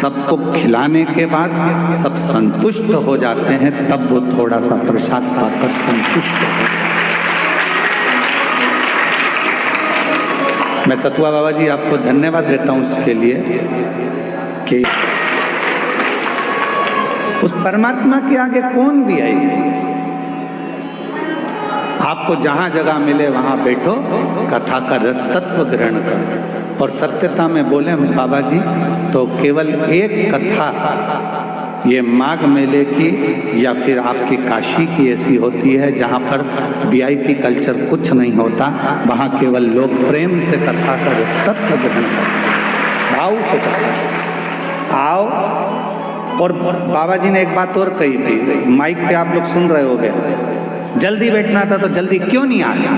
सबको खिलाने के बाद सब संतुष्ट हो जाते हैं, तब वो थोड़ा सा प्रसाद पाकर संतुष्ट हो जाते हैं। मैं सतुआ बाबा जी आपको धन्यवाद देता हूँ इसके लिए कि उस परमात्मा के आगे कौन भी आएगी। आपको जहां जगह मिले वहां बैठो, कथा का रस तत्व ग्रहण करो। और सत्यता में बोले बाबा जी तो केवल एक कथा ये माघ मेले की या फिर आपकी काशी की ऐसी होती है जहाँ पर वीआईपी कल्चर कुछ नहीं होता, वहाँ केवल लोग प्रेम से कथा का रस तत्व ग्रहण करते, भाव से कथा आओ। और बाबा जी ने एक बात और कही थी, माइक पे आप लोग सुन रहे होगे, जल्दी बैठना था तो जल्दी क्यों नहीं आया।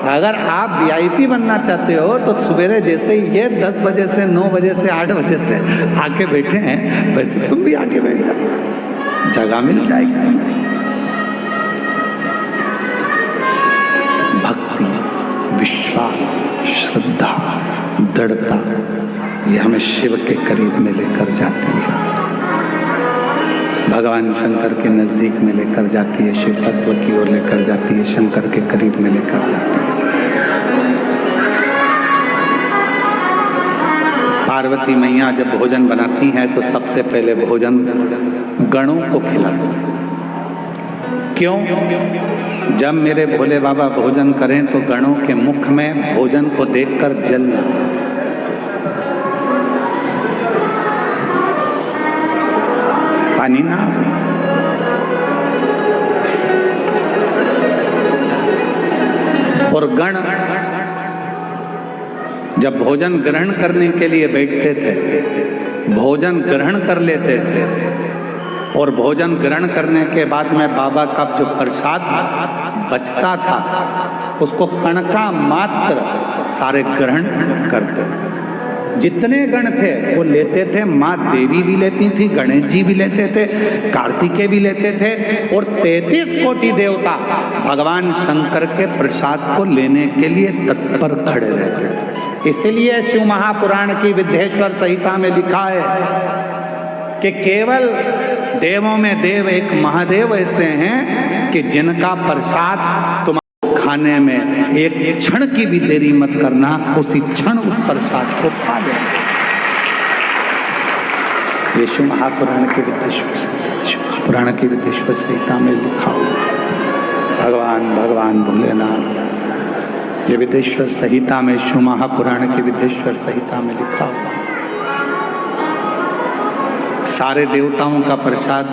अगर आप वीआईपी बनना चाहते हो तो सवेरे जैसे ये 10 बजे से 9 बजे से 8 बजे से आके बैठे हैं, वैसे तुम भी आके बैठ जाओ, जगह मिल जाएगी। भक्ति, विश्वास, श्रद्धा, दृढ़ता ये हमें शिव के करीब में लेकर जाती है, भगवान शंकर के नजदीक में लेकर जाती है, शिव तत्व की ओर लेकर जाती है, शंकर के करीब में लेकर जाती है। पार्वती मैया जब भोजन बनाती हैं तो सबसे पहले भोजन गणों को खिलाती हैं। क्यों? जब मेरे भोले बाबा भोजन करें तो गणों के मुख में भोजन को देखकर जल जाता है। पानी ना और गण जब भोजन ग्रहण करने के लिए बैठते थे, भोजन ग्रहण कर लेते थे और भोजन ग्रहण करने के बाद में बाबा का जो प्रसाद बचता था उसको कणका मात्र सारे ग्रहण करते थे। जितने गण थे वो लेते थे, माँ देवी भी लेती थी, गणेश जी भी लेते थे, कार्तिकेय भी लेते थे और 33 कोटि देवता भगवान शंकर के प्रसाद को लेने के लिए तत्पर खड़े रहते थे। इसलिए शिव महापुराण की विद्येश्वर संहिता में लिखा है कि केवल देवों में देव एक महादेव ऐसे हैं कि जिनका प्रसाद तुम खाने में एक क्षण की भी देरी मत करना, उसी क्षण उस प्रसाद को खा लेना। ये शिव महापुराण के विद्येश्वर संहिता में लिखा हुआ भगवान भोलेनाथ, ये विद्येश्वर संहिता में शिव महापुराण के विद्येश्वर संहिता में लिखा हुआ। सारे देवताओं का प्रसाद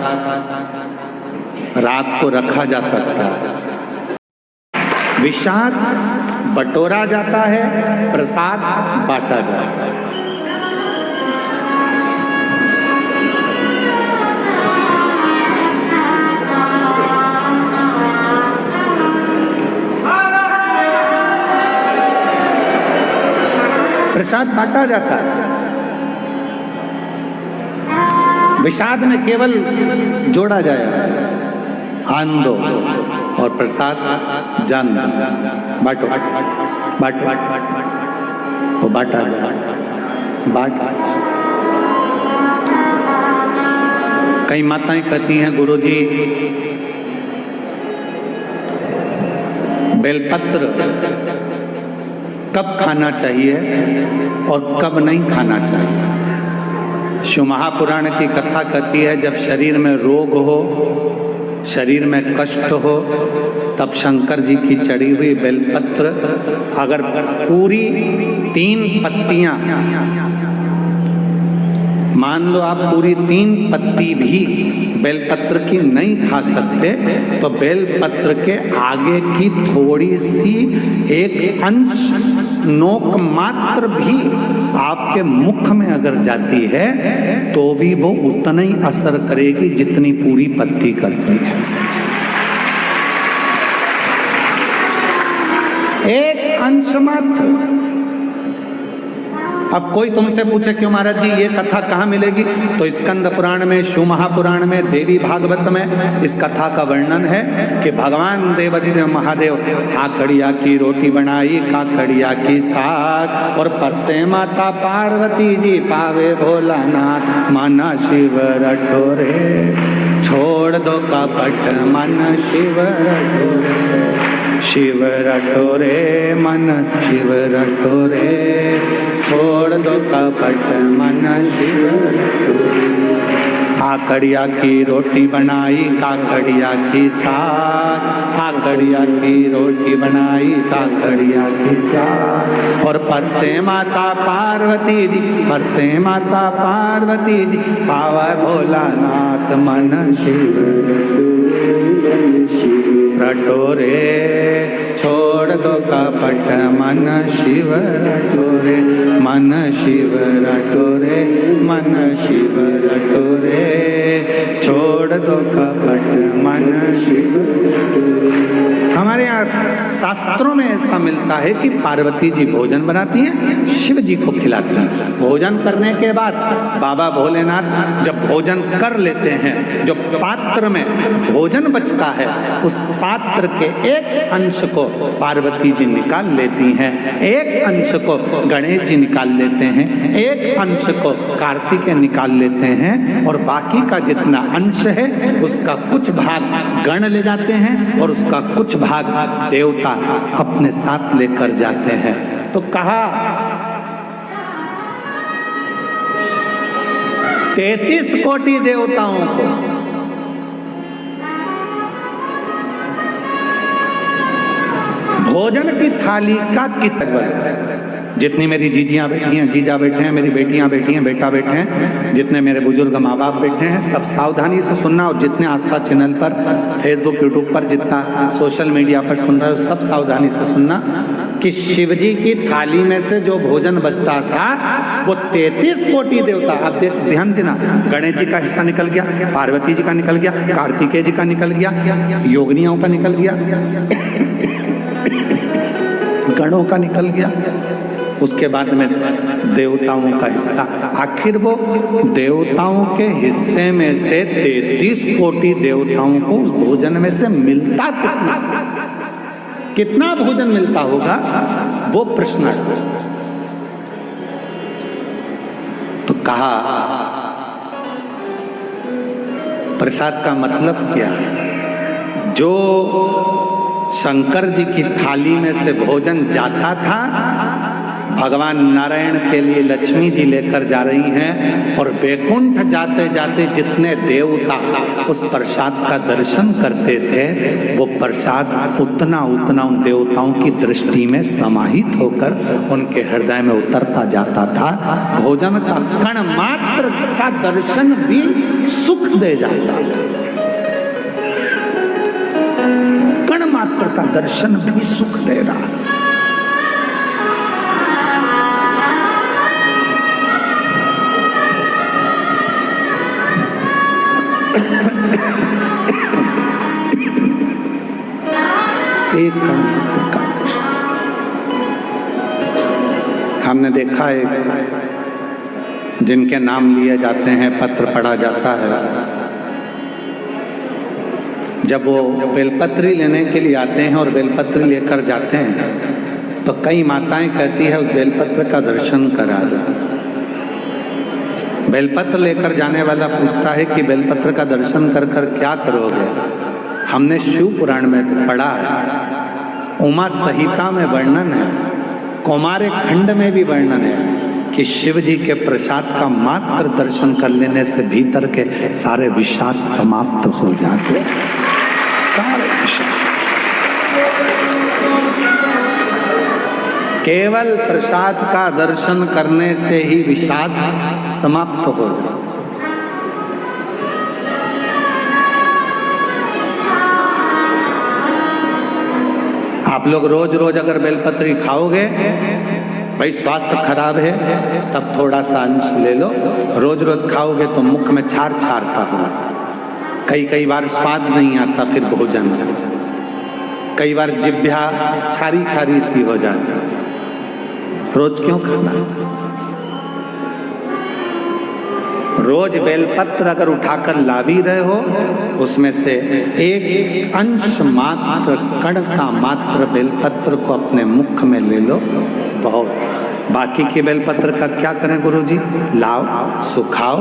रात को रखा जा सकता है, विषाद बटोरा जाता है, प्रसाद बांटा जाता है। प्रसाद बांटा जाता है, विषाद में केवल जोड़ा जाएगा, आन दो और प्रसाद जान दो, बांटो बांटो वो बांटा बाट। कई माताएं कहती हैं गुरुजी बेलपत्र कब खाना चाहिए और कब नहीं खाना चाहिए। शिव महापुराण की कथा कहती है जब शरीर में रोग हो, शरीर में कष्ट हो, तब शंकर जी की चढ़ी हुई बेलपत्र अगर पूरी 3 पत्तियां, मान लो आप पूरी 3 पत्ती भी बेलपत्र की नहीं खा सकते तो बेलपत्र के आगे की थोड़ी सी एक अंश नोक मात्र भी आपके मुख में अगर जाती है तो भी वो उतना ही असर करेगी जितनी पूरी पत्ती करती है। एक अंश मात्र अब कोई तुमसे पूछे क्यों महाराज जी ये कथा कहाँ मिलेगी, तो स्कंद पुराण में, शिव महापुराण में, देवी भागवत में इस कथा का वर्णन है कि भगवान देवाधिदेव महादेव काकड़िया की रोटी बनाई, काकड़िया की साग, और परसे माता पार्वती जी पावे भोलानाथ, माना शिव रटोरे, छोड़ दो कपट मन शिव रटोरे, शिव रटोरे मन शिव रटोरे, छोड़ दो कपट मन शिव रटोरे। काकड़िया की रोटी बनाई, काकड़िया की साग, काकड़िया की रोटी बनाई, काकड़िया की साग, और परसे माता पार्वती जी, परसे माता पार्वती जी पावा भोलानाथ, मन शिव रटोरे, छोड़ दो कपट मन शिव रटोरे, मन शिव रटोरे, मन शिव रटोरे, छोड़ दो कपट मन शिव रटोरे। हमारे यहाँ शास्त्रों में ऐसा मिलता है कि पार्वती जी भोजन बनाती हैं, शिव जी को खिलाती हैं। भोजन करने के बाद बाबा भोलेनाथ जब भोजन कर लेते हैं, जो पात्र में भोजन बचता है उस पात्र के एक अंश को पार्वती जी निकाल लेती हैं, एक अंश को गणेश जी निकाल लेते हैं, एक अंश को कार्तिकेय निकाल लेते हैं, और बाकी का जितना अंश है उसका कुछ भाग गण ले जाते हैं और उसका कुछ भाग देवता अपने साथ लेकर जाते हैं। तो कहा 33 कोटि देवताओं को भोजन की थाली का कितना, जितनी मेरी जीजियां बैठी हैं, जीजा बैठे हैं, मेरी बेटियां बैठी हैं, बेटा बैठे हैं, जितने मेरे बुजुर्ग माँ बाप बैठे हैं, सब सावधानी से सुनना, और जितने आस्था चैनल पर, फेसबुक, यूट्यूब पर, जितना सोशल मीडिया पर सुन रहे हो, सब सावधानी से सुनना कि शिव जी की थाली में से जो भोजन बचता था वो 33 कोटि देवता, अब ध्यान देना, गणेश जी का हिस्सा निकल गया, पार्वती जी का निकल गया, कार्तिकेय जी का निकल गया, योगिनियों का निकल गया, गणों का निकल गया, उसके बाद में देवताओं का हिस्सा। आखिर वो देवताओं के हिस्से में से 33 कोटि देवताओं को उस भोजन में से मिलता कितना, कितना भोजन मिलता होगा, वो प्रश्न है। तो कहा प्रसाद का मतलब क्या है? जो शंकर जी की थाली में से भोजन जाता था, भगवान नारायण के लिए लक्ष्मी जी लेकर जा रही हैं, और वैकुंठ जाते जाते जितने देवता उस प्रसाद का दर्शन करते थे, वो प्रसाद उतना उतना उन देवताओं की दृष्टि में समाहित होकर उनके हृदय में उतरता जाता था। भोजन का कण मात्र का दर्शन भी सुख दे जाता, कण मात्र का दर्शन भी सुख दे रहा। एक कण मात्र का दर्शन। हमने देखा है जिनके नाम लिए जाते हैं, पत्र पढ़ा जाता है, जब वो बेलपत्री लेने के लिए आते हैं और बेलपत्री लेकर जाते हैं तो कई माताएं कहती है उस बेलपत्र का दर्शन करा दो। बेलपत्र लेकर जाने वाला पूछता है कि बेलपत्र का दर्शन कर कर क्या करोगे? हमने शिव पुराण में पढ़ा है, उमा संहिता में वर्णन है, कौमार खंड में भी वर्णन है कि शिव जी के प्रसाद का मात्र दर्शन कर लेने से भीतर के सारे विषाद समाप्त हो जाते हैं। केवल प्रसाद का दर्शन करने से ही विषाद समाप्त हो जाए। आप लोग रोज रोज अगर बेलपत्री खाओगे, भाई स्वास्थ्य खराब है तब थोड़ा सा अंश ले लो, रोज रोज खाओगे तो मुख में छार छार सा होगा, कई बार स्वाद नहीं आता, फिर भोजन कई बार जिह्वा छारी छारी सी हो जाती। रोज क्यों खाना? रोज बेलपत्र अगर उठाकर ला भी रहे हो, उसमें से एक अंश मात्र, कण का मात्र बेलपत्र को अपने मुख में ले लो, बहुत। बाकी के बेलपत्र का क्या करें गुरुजी? लाओ, सुखाओ,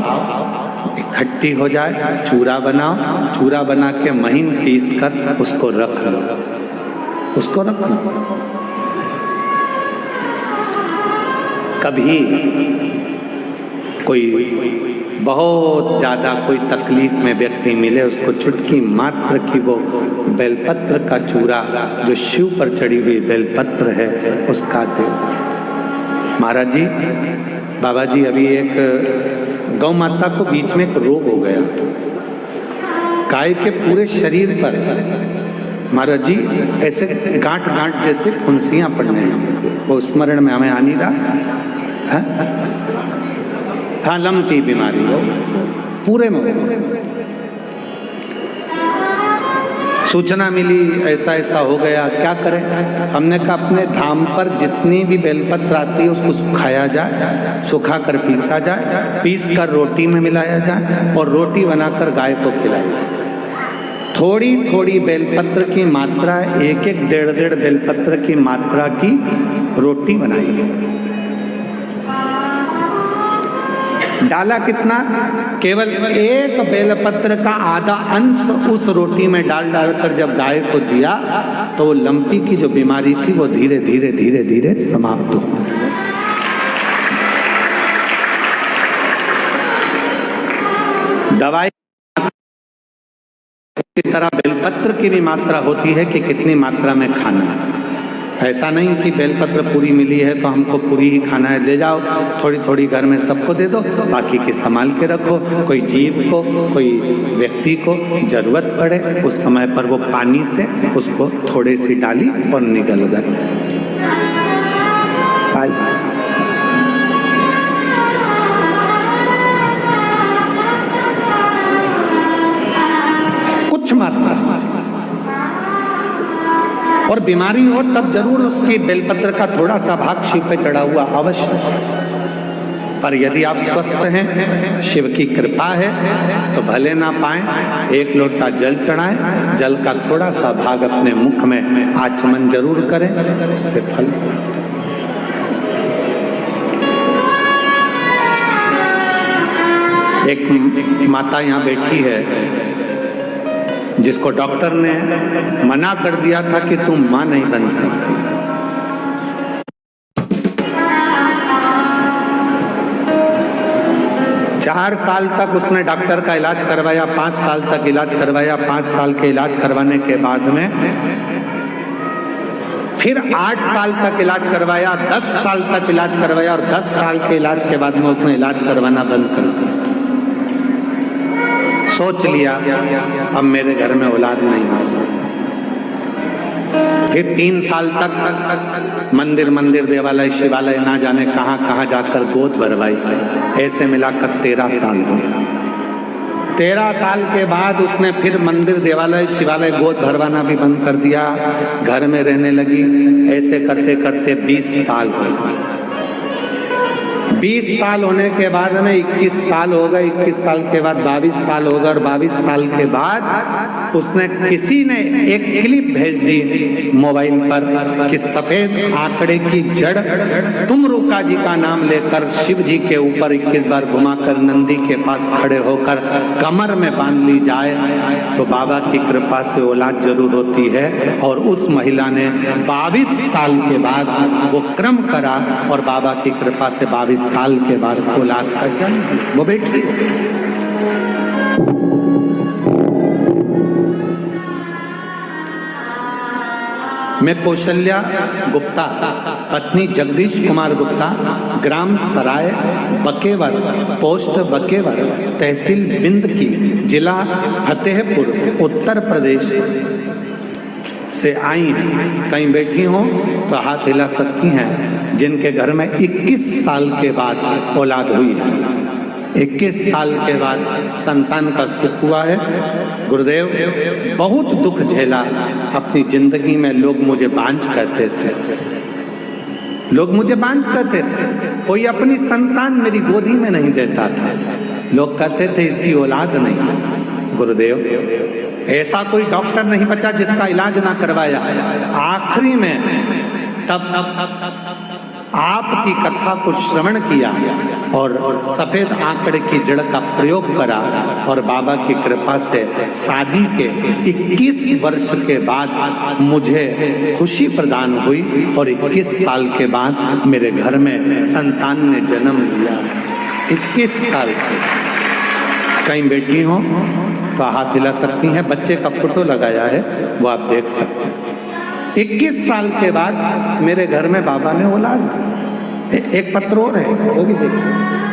इकट्ठी हो जाए, चूरा बनाओ, चूरा बना के महीन पीस कर उसको रख लो, उसको रख लो। कभी कोई बहुत ज्यादा कोई तकलीफ में व्यक्ति मिले, उसको चुटकी मात्र की वो बेलपत्र का चूरा, जो शिव पर चढ़ी हुई बेलपत्र है, उसका दे। महाराज जी, बाबा जी, अभी एक गौ माता को बीच में एक रोग हो गया, गाय के पूरे शरीर पर महाराज जी ऐसे गांठ गांठ जैसे फुंसियां पड़ने लगी। वो स्मरण में हमें आ नहीं रहा, हाँ, लंपी बीमारी वो पूरे में। सूचना मिली ऐसा ऐसा हो गया, क्या करें? हमने कहा अपने धाम पर जितनी भी बेलपत्र आती है उसको सुखाया जाए, सुखा कर पीसा जाए, पीस कर रोटी में मिलाया जाए और रोटी बनाकर गाय को खिलाया जाए। थोड़ी थोड़ी बेलपत्र की मात्रा, एक एक डेढ़ डेढ़ बेलपत्र की मात्रा की रोटी बनाई। डाला कितना? केवल एक बेलपत्र का आधा अंश उस रोटी में डाल डालकर जब गाय को दिया तो वो लंपी की जो बीमारी थी वो धीरे धीरे धीरे धीरे समाप्त हो गई। दवाई इसी तरह बेलपत्र की भी मात्रा होती है कि कितनी मात्रा में खाना है। ऐसा नहीं कि बेलपत्र पूरी मिली है तो हमको पूरी ही खाना है, ले जाओ, थोड़ी थोड़ी घर में सबको दे दो, बाकी के संभाल के रखो। कोई जीव को, कोई व्यक्ति को जरूरत पड़े उस समय पर वो पानी से उसको थोड़ी सी डाली और निगल गए। कुछ मात्रा, और बीमारी हो तब जरूर उसकी बेलपत्र का थोड़ा सा भाग शिव पे चढ़ा हुआ अवश्य। पर यदि आप स्वस्थ हैं, शिव की कृपा है, तो भले ना पाएं, एक लोटा जल चढ़ाएं, जल का थोड़ा सा भाग अपने मुख में आचमन जरूर करें, उससे फल। एक माता यहाँ बैठी है जिसको डॉक्टर ने मना कर दिया था कि तुम मां नहीं बन सकती। 4 साल तक उसने डॉक्टर का इलाज करवाया, 5 साल तक इलाज करवाया। 5 साल के इलाज करवाने के बाद में फिर 8 साल तक इलाज करवाया, 10 साल तक इलाज करवाया, और 10 साल के इलाज के बाद में उसने इलाज करवाना बंद कर दिया। सोच लिया अब मेरे घर में औलाद नहीं हो सकती। फिर 3 साल तक मंदिर मंदिर, देवालय, शिवालय, ना जाने कहाँ कहाँ जाकर गोद भरवाई। ऐसे मिलाकर 13 साल हो गए। 13 साल के बाद उसने फिर मंदिर, देवालय, शिवालय, गोद भरवाना भी बंद कर दिया, घर में रहने लगी। ऐसे करते करते 20 साल हो गए। 20 साल होने के बाद में 21 साल हो गए। 21 साल के बाद 22 साल हो गए, और 22 साल के बाद उसने, किसी ने एक क्लिप भेज दी मोबाइल पर कि सफेद आंकड़े की जड़ तुम रुका जी का नाम लेकर शिव जी के ऊपर 21 बार घुमाकर नंदी के पास खड़े होकर कमर में बांध ली जाए तो बाबा की कृपा से औलाद जरूर होती है। और उस महिला ने 22 साल के बाद वो क्रम करा और बाबा की कृपा से 22 साल के बाद औलाद का जन्म, वो बेटी। मैं कौशल्या गुप्ता, पत्नी जगदीश कुमार गुप्ता, ग्राम सराय बकेवर, पोस्ट बकेवर, तहसील बिंद की, जिला फतेहपुर, उत्तर प्रदेश से आई हैं। कहीं बैठी हो तो हाथ हिला सकती हैं जिनके घर में 21 साल के बाद औलाद हुई है। 21 साल के बाद संतान का सुख हुआ है। गुरुदेव, बहुत दुख झेला अपनी जिंदगी में। लोग मुझे बांझ कहते थे, लोग मुझे बांझ कहते थे। कोई अपनी संतान मेरी गोदी में नहीं देता था। लोग कहते थे इसकी औलाद नहीं। गुरुदेव, ऐसा कोई डॉक्टर नहीं बचा जिसका इलाज ना करवाया। आखिरी में तब आपकी कथा को श्रवण किया और सफेद आंकड़े की जड़ का प्रयोग करा और बाबा की कृपा से शादी के 21 वर्ष के बाद मुझे खुशी प्रदान हुई और 21 साल के बाद मेरे घर में संतान ने जन्म लिया। 21 साल के। कहीं बेटी हो तो हाथ हिला सकती हैं, बच्चे का फोटो लगाया है वो आप देख सकते हैं। 21 साल के बाद मेरे घर में बाबा ने औलाद दी। एक पत्र और है वो भी देखिए।